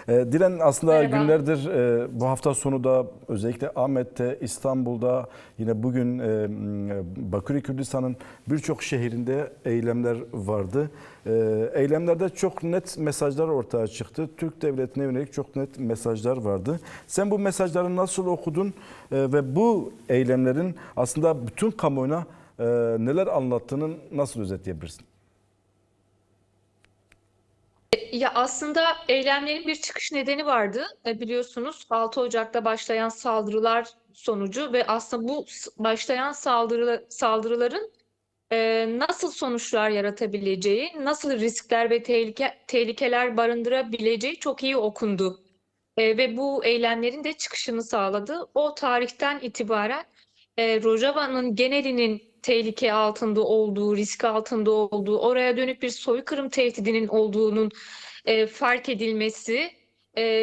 Dilan, aslında Merhaba. günlerdir bu hafta sonu da özellikle Ahmet'te, İstanbul'da, yine bugün Bakü'nün, Kürdistan'ın birçok şehrinde eylemler vardı. Eylemlerde çok net mesajlar ortaya çıktı. Türk devletine yönelik çok net mesajlar vardı. Sen bu mesajları nasıl okudun ve bu eylemlerin aslında bütün kamuoyuna neler anlattığını nasıl özetleyebilirsin? Ya aslında eylemlerin bir çıkış nedeni vardı. Biliyorsunuz 6 Ocak'ta başlayan saldırılar sonucu ve aslında bu başlayan saldırıların nasıl sonuçlar yaratabileceği, nasıl riskler ve tehlikeler barındırabileceği çok iyi okundu. Ve bu eylemlerin de çıkışını sağladı. O tarihten itibaren Rojava'nın genelinin tehlike altında olduğu, risk altında olduğu, oraya dönük bir soykırım tehdidinin olduğunun fark edilmesi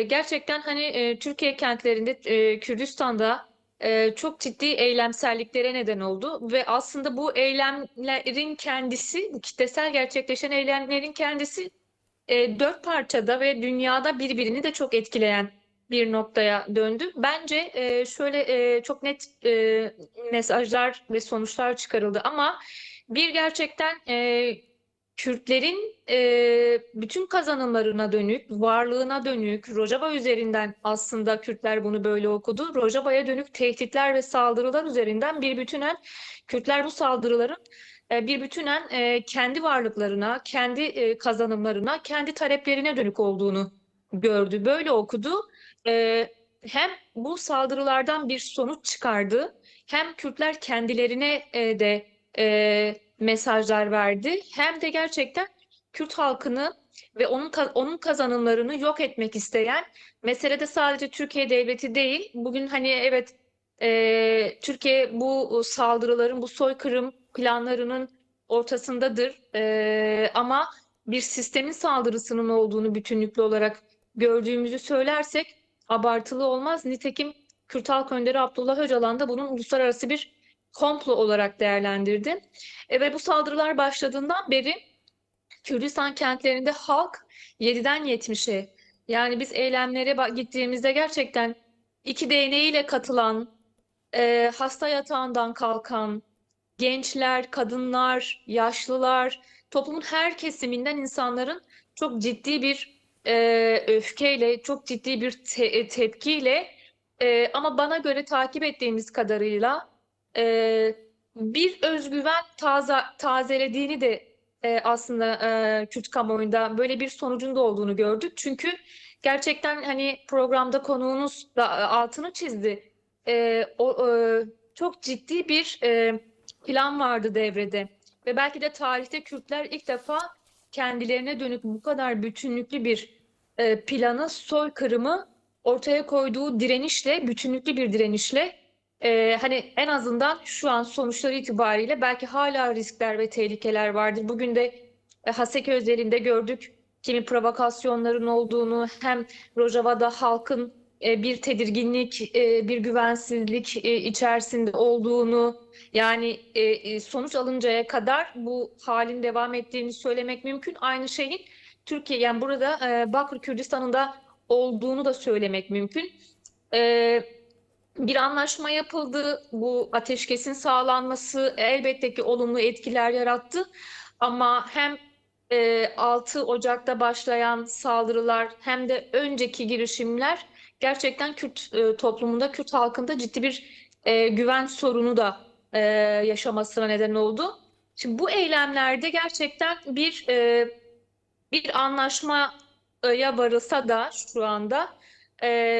gerçekten hani Türkiye kentlerinde, Kürdistan'da çok ciddi eylemselliklere neden oldu ve aslında bu eylemlerin kendisi, bu kitlesel gerçekleşen eylemlerin kendisi dört parçada ve dünyada birbirini de çok etkileyen bir noktaya döndü. Bence şöyle çok net mesajlar ve sonuçlar çıkarıldı ama bir gerçekten Kürtlerin bütün kazanımlarına dönük, varlığına dönük, Rojava üzerinden aslında Kürtler bunu böyle okudu. Rojava'ya dönük tehditler ve saldırılar üzerinden bir bütünen Kürtler bu saldırıların bir bütünen kendi varlıklarına, kendi kazanımlarına, kendi taleplerine dönük olduğunu gördü. Böyle okudu. E, Hem bu saldırılardan bir sonuç çıkardı, hem Kürtler kendilerine de mesajlar verdi, hem de gerçekten Kürt halkını ve onun kazanımlarını yok etmek isteyen, meselede sadece Türkiye devleti değil, bugün hani evet Türkiye bu saldırıların, bu soykırım planlarının ortasındadır. Ama bir sistemin saldırısının olduğunu bütünlüklü olarak gördüğümüzü söylersek abartılı olmaz. Nitekim Kürt Halk Önderi Abdullah Öcalan da bunun uluslararası bir komplo olarak değerlendirdi. Ve bu saldırılar başladığından beri Kürdistan kentlerinde halk 7'den 70'e, yani biz eylemlere gittiğimizde gerçekten iki değneğiyle katılan, hasta yatağından kalkan, gençler, kadınlar, yaşlılar, toplumun her kesiminden insanların çok ciddi bir öfkeyle, çok ciddi bir tepkiyle, ama bana göre takip ettiğimiz kadarıyla e, bir özgüven tazelediğini de aslında Kürt kamuoyunda böyle bir sonucun da olduğunu gördük. Çünkü gerçekten hani programda konuğunuz da altını çizdi. Çok ciddi bir plan vardı devrede ve belki de tarihte Kürtler ilk defa kendilerine dönük bu kadar bütünlüklü bir planı, soykırımı ortaya koyduğu direnişle, bütünlüklü bir direnişle, hani en azından şu an sonuçları itibariyle belki hala riskler ve tehlikeler vardır. Bugün de Haseki özelinde gördük kimi provokasyonların olduğunu, hem Rojava'da halkın bir tedirginlik, bir güvensizlik içerisinde olduğunu, yani sonuç alıncaya kadar bu halin devam ettiğini söylemek mümkün. Aynı şeyin Türkiye, yani burada Bakır Kürdistan'ın da olduğunu da söylemek mümkün. E, Bir anlaşma yapıldı. Bu ateşkesin sağlanması elbette ki olumlu etkiler yarattı. Ama hem 6 Ocak'ta başlayan saldırılar hem de önceki girişimler gerçekten Kürt toplumunda, Kürt halkında ciddi bir güven sorunu da yaşamasına neden oldu. Şimdi bu eylemlerde gerçekten bir anlaşmaya varılsa da şu anda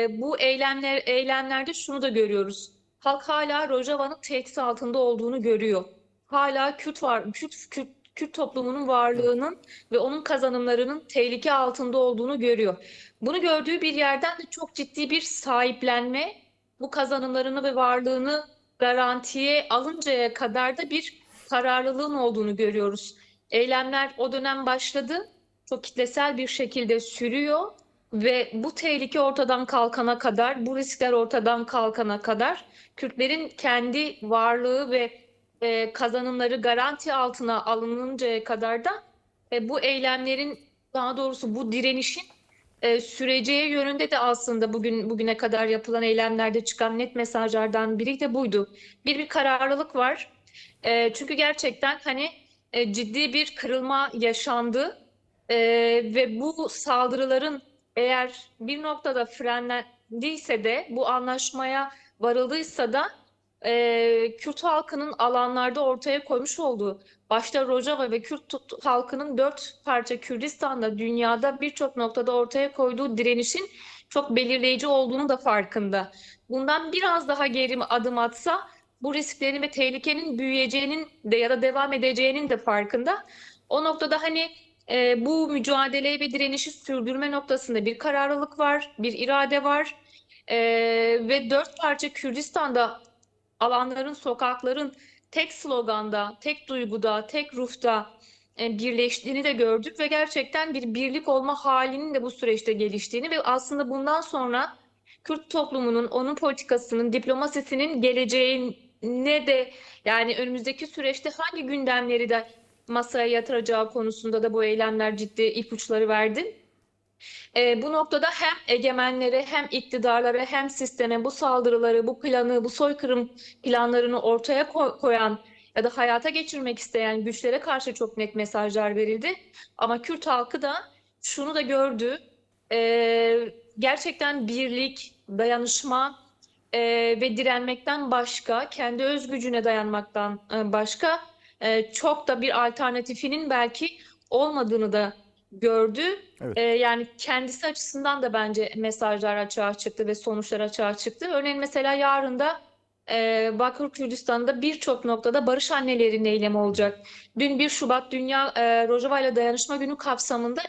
bu eylemlerde şunu da görüyoruz. Halk hala Rojava'nın tehdit altında olduğunu görüyor. Hala Kürt toplumunun varlığının ve onun kazanımlarının tehlike altında olduğunu görüyor. Bunu gördüğü bir yerden de çok ciddi bir sahiplenme, bu kazanımlarını ve varlığını garantiye alıncaya kadar da bir kararlılığın olduğunu görüyoruz. Eylemler o dönem başladı, çok kitlesel bir şekilde sürüyor ve bu tehlike ortadan kalkana kadar, bu riskler ortadan kalkana kadar Kürtlerin kendi varlığı ve kazanımları garanti altına alınıncaya kadar da bu eylemlerin, daha doğrusu bu direnişin süreceği yönünde de aslında bugüne kadar yapılan eylemlerde çıkan net mesajlardan biri de buydu. Bir kararlılık var. Çünkü gerçekten hani ciddi bir kırılma yaşandı. E, Ve bu saldırıların eğer bir noktada frenlendiyse de bu anlaşmaya varıldıysa da Kürt halkının alanlarda ortaya koymuş olduğu başta Rojava ve halkının dört parça Kürdistan'da dünyada birçok noktada ortaya koyduğu direnişin çok belirleyici olduğunu da farkında. Bundan biraz daha geri adım atsa bu risklerin ve tehlikenin büyüyeceğinin de ya da devam edeceğinin de farkında. O noktada hani bu mücadeleyi ve direnişi sürdürme noktasında bir kararlılık var, bir irade var. E, Ve dört parça Kürdistan'da alanların, sokakların tek sloganda, tek duyguda, tek ruhta birleştiğini de gördük ve gerçekten bir birlik olma halinin de bu süreçte geliştiğini ve aslında bundan sonra Kürt toplumunun, onun politikasının, diplomasisinin geleceğine de yani önümüzdeki süreçte hangi gündemleri de masaya yatıracağı konusunda da bu eylemler ciddi ipuçları verdi. Bu noktada hem egemenlere hem iktidarlara hem sisteme bu saldırıları, bu planı, bu soykırım planlarını ortaya koyan ya da hayata geçirmek isteyen güçlere karşı çok net mesajlar verildi. Ama Kürt halkı da şunu da gördü. Gerçekten birlik, dayanışma ve direnmekten başka, kendi öz gücüne dayanmaktan başka çok da bir alternatifinin belki olmadığını da gördü. Evet. Yani kendisi açısından da bence mesajlar açığa çıktı ve sonuçlar açığa çıktı. Örneğin mesela yarın da Bakır Kürdistan'da birçok noktada barış annelerinin eylemi olacak. Dün 1 Şubat Dünya Rojava ile Dayanışma Günü kapsamında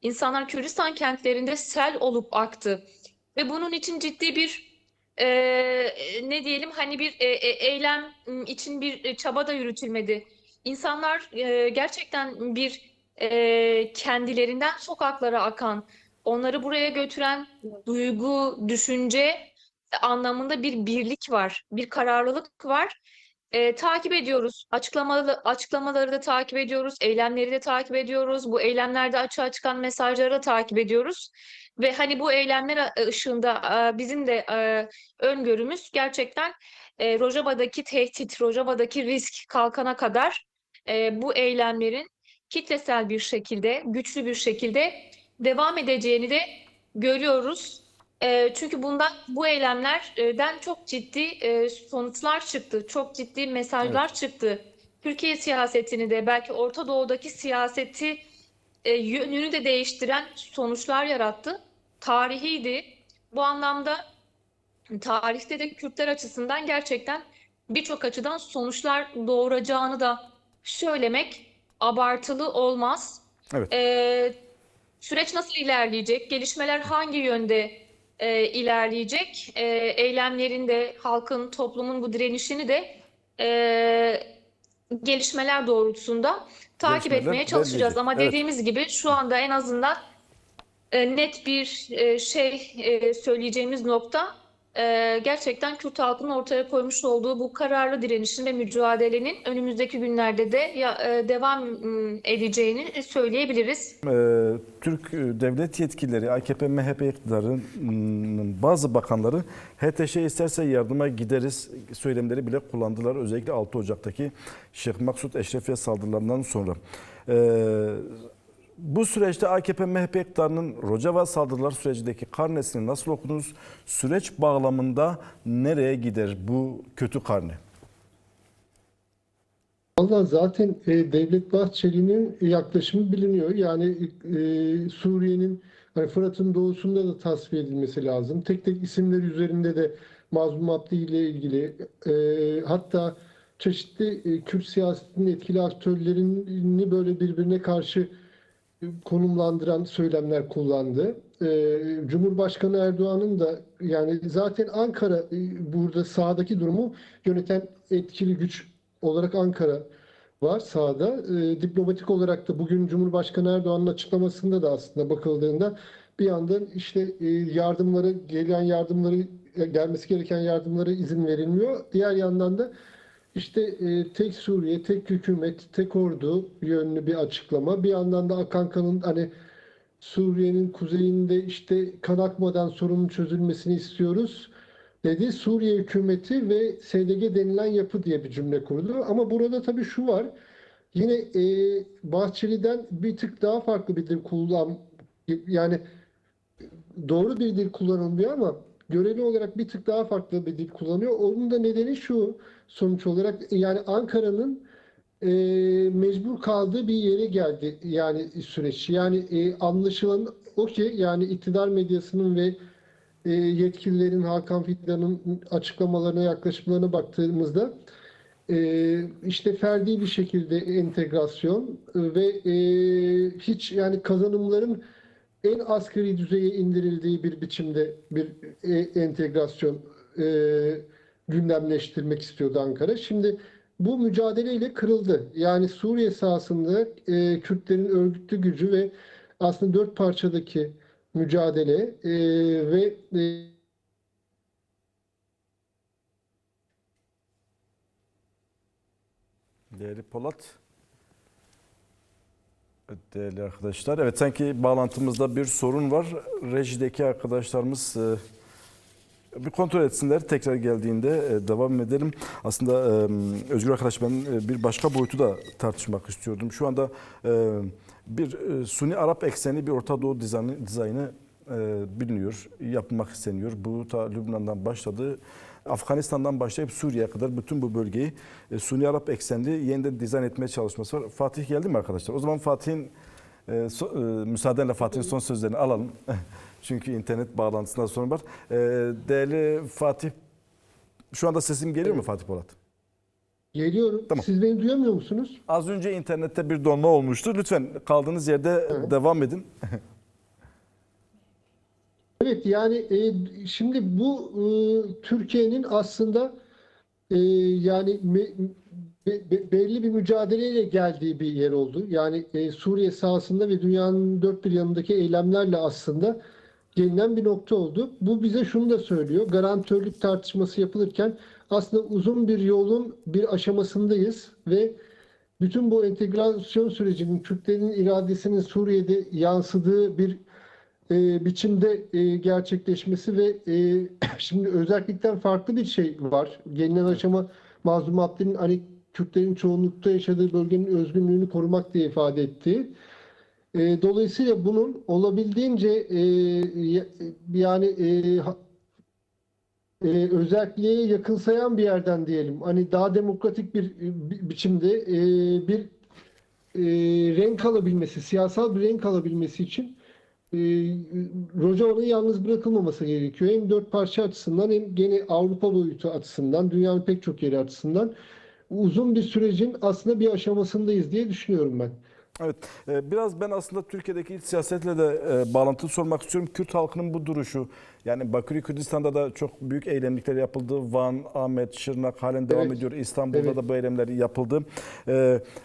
insanlar Kürdistan kentlerinde sel olup aktı. Ve bunun için ciddi bir ne diyelim hani bir eylem için bir çaba da yürütülmedi. İnsanlar gerçekten bir kendilerinden sokaklara akan, onları buraya götüren duygu, düşünce anlamında bir birlik var, bir kararlılık var. Takip ediyoruz. Açıklamaları da takip ediyoruz. Eylemleri de takip ediyoruz. Bu eylemlerde açığa çıkan mesajları da takip ediyoruz. Ve hani bu eylemler ışığında bizim de öngörümüz gerçekten Rojava'daki tehdit, Rojava'daki risk kalkana kadar bu eylemlerin kitlesel bir şekilde, güçlü bir şekilde devam edeceğini de görüyoruz. Çünkü bu eylemlerden çok ciddi sonuçlar çıktı, çok ciddi Evet. mesajlar çıktı. Türkiye siyasetini de belki Orta Doğu'daki siyaseti yönünü de değiştiren sonuçlar yarattı. Tarihiydi. Bu anlamda tarihte de Kürtler açısından gerçekten birçok açıdan sonuçlar doğuracağını da söylemek abartılı olmaz. Evet. Ee, Süreç nasıl ilerleyecek? Gelişmeler hangi yönde ilerleyecek? Eylemlerinde halkın, toplumun bu direnişini de gelişmeler doğrultusunda takip Gelişmeler etmeye çalışacağız. belirleyecek. Ama Evet. dediğimiz gibi şu anda en azından net bir söyleyeceğimiz nokta gerçekten Kürt halkının ortaya koymuş olduğu bu kararlı direnişin ve mücadelenin önümüzdeki günlerde de devam edeceğini söyleyebiliriz. Türk devlet yetkilileri, AKP, MHP iktidarının bazı bakanları HTŞ isterse yardıma gideriz söylemleri bile kullandılar. Özellikle 6 Ocak'taki Şeyh Maksut Eşrefiye saldırılarından sonra. Bu süreçte AKP, MHP iktidarının Rojava saldırılar sürecindeki karnesini nasıl okudunuz? Süreç bağlamında nereye gider bu kötü karne? Valla zaten Devlet Bahçeli'nin yaklaşımı biliniyor. Yani Suriye'nin hani Fırat'ın doğusunda da tasfiye edilmesi lazım. Tek tek isimler üzerinde de Mazlum Abdi ile ilgili hatta çeşitli Kürt siyasetinin etkili aktörlerini böyle birbirine karşı konumlandıran söylemler kullandı. Cumhurbaşkanı Erdoğan'ın da yani zaten Ankara burada sahadaki durumu yöneten etkili güç olarak Ankara var sahada. Diplomatik olarak da bugün Cumhurbaşkanı Erdoğan'ın açıklamasında da aslında bakıldığında bir yandan işte gelmesi gereken yardımlara izin verilmiyor. Diğer yandan da işte tek Suriye, tek hükümet, tek ordu yönlü bir açıklama. Bir yandan da Akanka'nın hani Suriye'nin kuzeyinde işte kan akmadan sorunun çözülmesini istiyoruz dedi. Suriye hükümeti ve SDG denilen yapı diye bir cümle kurdu. Ama burada tabii şu var. Yine Bahçeli'den bir tık daha farklı bir dil yani doğru bir dil kullanılmıyor ama göreli olarak bir tık daha farklı bir dil kullanıyor. Onun da nedeni şu, sonuç olarak yani Ankara'nın mecbur kaldığı bir yere geldi yani süreç. Yani anlaşılan o ki yani iktidar medyasının ve yetkililerin Hakan Fidan'ın açıklamalarına, yaklaşımlarına baktığımızda işte ferdi bir şekilde entegrasyon ve hiç yani kazanımların en asgari düzeye indirildiği bir biçimde bir entegrasyon e, gündemleştirmek istiyordu Ankara. Şimdi bu mücadeleyle kırıldı. Yani Suriye sahasında Kürtlerin örgütlü gücü ve aslında dört parçadaki mücadele ve Değerli Polat, değerli arkadaşlar. Evet, sanki bağlantımızda bir sorun var. Rejideki arkadaşlarımız bir kontrol etsinler. Tekrar geldiğinde devam edelim. Aslında Özgür arkadaş, ben bir başka boyutu da tartışmak istiyordum. Şu anda bir Suni Arap eksenli bir Orta Doğu dizaynı biliniyor, yapılmak isteniyor. Bu ta Lübnan'dan başladı. Afganistan'dan başlayıp Suriye'ye kadar bütün bu bölgeyi Suni Arap eksenli yeniden dizayn etmeye çalışması var. Fatih geldi mi arkadaşlar? O zaman Fatih'in müsaadenle Fatih'in son sözlerini alalım. Çünkü internet bağlantısında sorun var. Değerli Fatih, şu anda sesim geliyor mu Fatih Polat? geliyorum. Tamam. Siz beni duyamıyor musunuz? Az önce internette bir donma olmuştu. Lütfen kaldığınız yerde devam edin. Evet yani şimdi bu Türkiye'nin aslında yani belli bir mücadeleyle geldiği bir yer oldu. Yani Suriye sahasında ve dünyanın dört bir yanındaki eylemlerle aslında gelinen bir nokta oldu. Bu bize şunu da söylüyor. Garantörlük tartışması yapılırken aslında uzun bir yolun bir aşamasındayız ve bütün bu entegrasyon sürecinin Kürtlerin iradesinin Suriye'de yansıdığı bir biçimde gerçekleşmesi ve şimdi özellikten farklı bir şey var. Gelinen aşama Mazlum Abdi'nin hani Kürtlerin çoğunlukta yaşadığı bölgenin özgünlüğünü korumak diye ifade ettiği. Dolayısıyla bunun olabildiğince yani özelliğe yakınsayan bir yerden diyelim. Hani daha demokratik bir biçimde bir renk alabilmesi, siyasal bir renk alabilmesi için Rojava'nın yalnız bırakılmaması gerekiyor. Hem dört parça açısından hem gene Avrupa boyutu açısından, dünyanın pek çok yeri açısından uzun bir sürecin aslında bir aşamasındayız diye düşünüyorum ben. Evet, biraz ben aslında Türkiye'deki iç siyasetle de bağlantılı sormak istiyorum. Kürt halkının bu duruşu, yani Bakü'yü Kürdistan'da da çok büyük eylemlikler yapıldı. Van, Ahmet, Şırnak halen devam Evet. ediyor. İstanbul'da Evet. da bu eylemler yapıldı.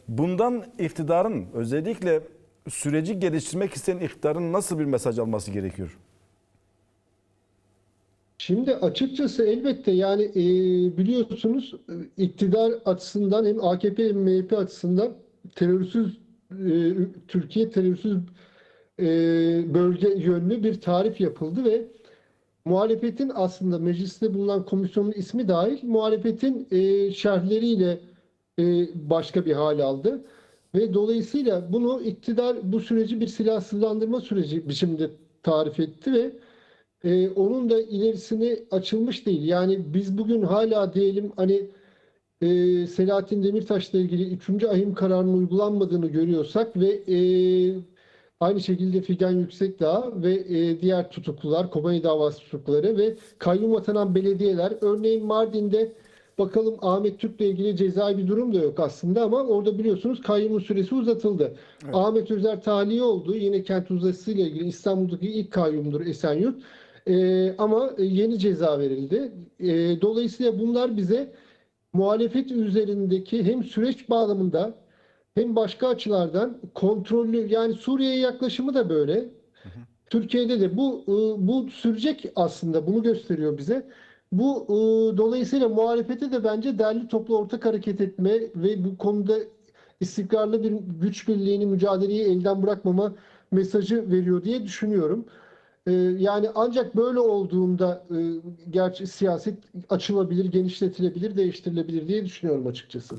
Bundan iktidarın, özellikle süreci geliştirmek isteyen iktidarın nasıl bir mesaj alması gerekiyor? Şimdi açıkçası elbette yani biliyorsunuz iktidar açısından hem AKP hem MHP açısından terörsüz Türkiye terörsüz bölge yönlü bir tarif yapıldı ve muhalefetin aslında mecliste bulunan komisyonun ismi dahil muhalefetin şerhleriyle başka bir hal aldı. Ve dolayısıyla bunu iktidar bu süreci bir silahsızlandırma süreci biçimde tarif etti ve onun da ilerisini açılmış değil. Yani biz bugün hala diyelim hani Selahattin Demirtaş'la ilgili 3. ahim kararının uygulanmadığını görüyorsak ve aynı şekilde Figen Yüksekdağ ve diğer tutuklular, Kobani davası tutukluları ve kayyum atanan belediyeler, örneğin Mardin'de bakalım Ahmet Türk'le ilgili cezai bir durum da yok aslında ama orada biliyorsunuz kayyumun süresi uzatıldı. Evet. Ahmet Özer tahliye oldu. Yine kent uzlaşısıyla ilgili İstanbul'daki ilk kayyumdur Esenyurt. Ama yeni ceza verildi. Dolayısıyla bunlar bize muhalefet üzerindeki hem süreç bağlamında hem başka açılardan kontrollü yani Suriye'ye yaklaşımı da böyle. Türkiye'de de bu sürecek aslında bunu gösteriyor bize. Bu dolayısıyla muhalefete de bence derli toplu ortak hareket etme ve bu konuda istikrarlı bir güç birliğini mücadeleyi elden bırakmama mesajı veriyor diye düşünüyorum. Yani ancak böyle olduğunda gerçi siyaset açılabilir, genişletilebilir, değiştirilebilir diye düşünüyorum açıkçası.